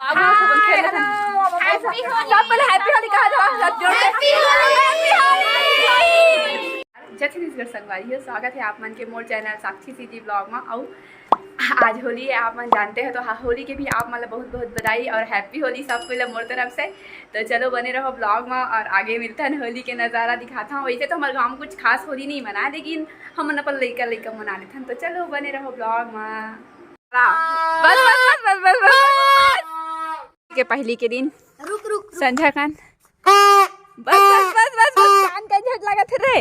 जय छत्तीसगढ़ संगवारी स्वागत है आप मन के मोर चैनल साक्षी सीजी ब्लॉग में। और आज होली है, आप मन जानते हैं, तो हाँ होली के भी आप मतलब बहुत बहुत बधाई और हैप्पी होली सब पहले मोर तरफ से। तो चलो बने रहो ब्लॉग में और आगे मिलता है होली के नज़ारा दिखाता हूँ। वैसे तो हमारे गाँव में कुछ खास होली नहीं मना, लेकिन हम अपन लड़का लड़का मना लेते हैं। तो चलो बने रहो ब्लॉग में। बस बस बस बस बस के पहली के दिन रुक रुक संध्या कान बस बस बस बस बस कान का झट लगा थे रे।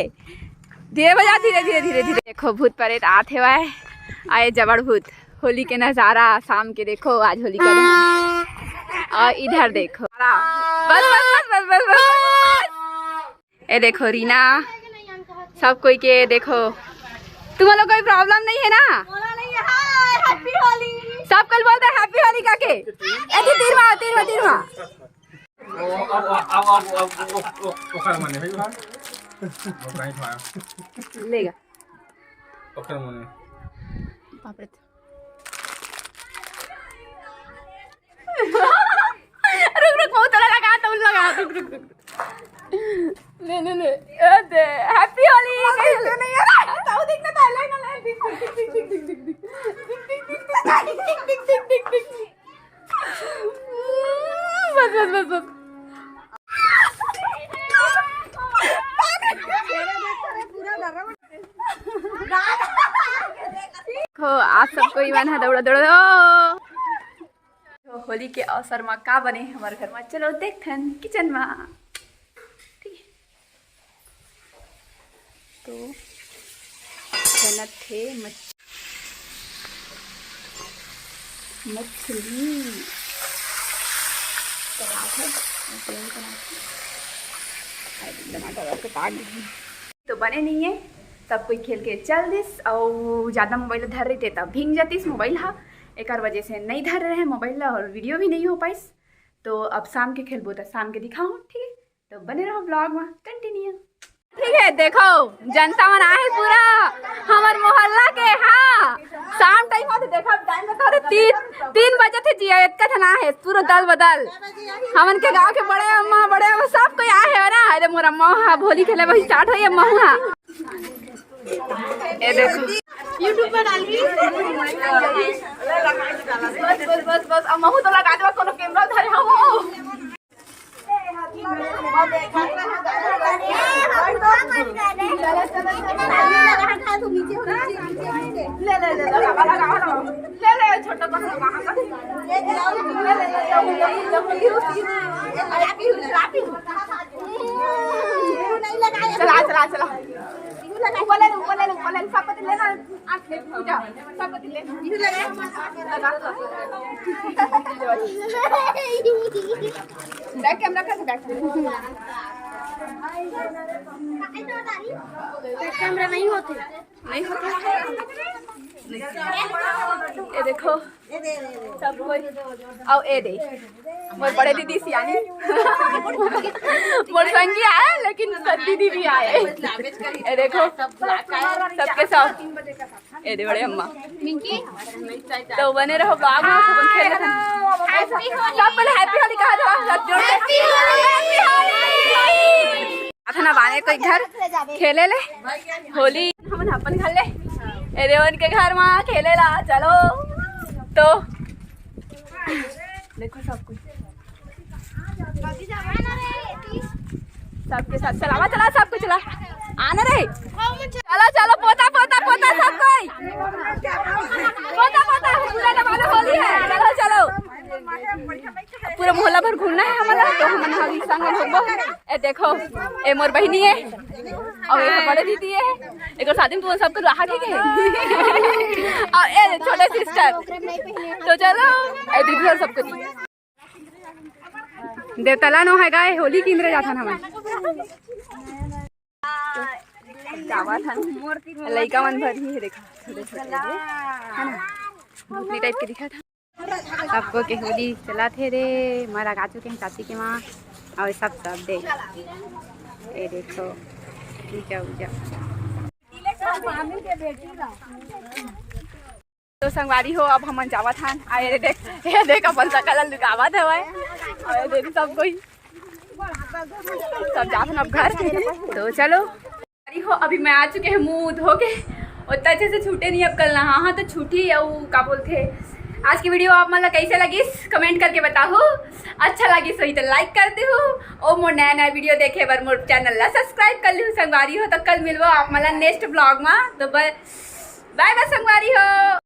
धीरे बजा, धीरे धीरे धीरे धीरे। देखो भूत प्रेत आते हुए आए जबड़ भूत। होली के नज़ारा शाम के देखो, आज होली का दिन। और इधर देखो बस बस बस बस बस। ये देखो रीना सब कोई के देखो। तुम लोग कोई प्रॉब्लम नहीं है ना? हैप्पी होली सब कल बोलते हैं हैप्पी होली का के। तीरवा तीरवा तीरवा लेगा बाप रे। रुक रुक बहुत लगा तो लगा रुक रुक रुक ले ले ले हैप्पी होली नहीं है ताऊ देखना था लाइन लाइन दिख दिख दिख दिख दिख दिख दिख दिख दिख दिख बस बस बस बस। आप सबको इवन है दौड़ा दौड़ा। तो होली के अवसर में का बने हमारे घर में, चलो देखन किचन में। ठीक है, तो बनत थे मछली टमाटर के काट दी तो बने नहीं है। सब कोई खेल के चल दिस और ज़्यादा मोबाइल धर रही थे तब भींग जातीस मोबाइल। हाँ एक वजह से नहीं धर रहे हैं मोबाइल और वीडियो भी नहीं हो पाई। तो अब शाम के खेलबो तो शाम के दिखाऊँ। ठीक है, तो बने रहो ब्लॉग में कंटिन्यू। ठीक है, देखो जनता मन आए पूरा हमार मोहल्ला के। हाँ शाम टाइम हो देखो टाइम बता 3 बजे थे जी। इतना तना है पूरा दल बदल हमन के गांव के बड़े अम्मा सब कोई आए है ना। अरे मोर अम्मा होली खेले वही स्टार्ट हो अम्मा। ये देखो यूट्यूब पर डाली बस बस बस बस अम्मा तो लगा दे कोनो कैमरा धरे हो। चला चला चला ऊपर ले सब पति लेना आंख ले पूजा सब पति ले लगा बैक कैमरा कैसे बैक कैमरा नहीं होते ये देखो सब कोई आओ ए दे मोर बड़े दीदी सियानी मोर संगी आए लेकिन दीदी भी आए। ये देखो सबके सब ये दे बड़े अम्मा तो बने रहो ब्लॉग में। सब खेल सब पहले हैप्पी होली कहा था ना बाने कोई घर खेले ले होली हम अपन घर ले रेवन के घर में खेले ला। चलो तो देखो सब कुछ सबके साथ चलावा चला सब कुछ चला आना रे। चलो चलो पोता पोता पोता सब कोई पोता पोता पूरा होली है। चलो चलो पूरा मोहल्ला भर घूमना है हमारा। तो हम हमारी संग होबो। ए देखो ए मोर बहिनी है और एक बड़े दीदी है। एक शादी में तुम सबको रहा ठीक है और ए छोटे सिस्टर। तो चलो ए दीदी और सबको देवतला नो है गाय होली की इंद्र जाता हमारे जावा था लड़का मन भर ही है। देखा छोटे छोटे है ना भूतनी टाइप के दिखा था। सबको के होली चला थे रे मारा गा चुके हैं चाची के माँ और सब दे। ये देखो पूजा तो संगवारी हो अब हम जावत हन। आए देख, ये देख अपन सकल लुकावत हवे। आए देख सब कोई सब जात अब घर। तो चलो हो, अभी मैं आ चुके हैं मुँह धो के। उतना अच्छे से छूटे नहीं अब कल ना। हाँ तो छूटी या वो क्या बोलते। आज की वीडियो आप मतलब कैसे लगी कमेंट करके बताओ। अच्छा लगी सही तो लाइक कर दो। और मोर नया नया वीडियो देखे बर मोर चैनल ला सब्सक्राइब कर ली संगवारी हो। तो कल मिलवा आप मतलब नेक्स्ट ब्लॉग में। तो बाय बाय संगवारी हो।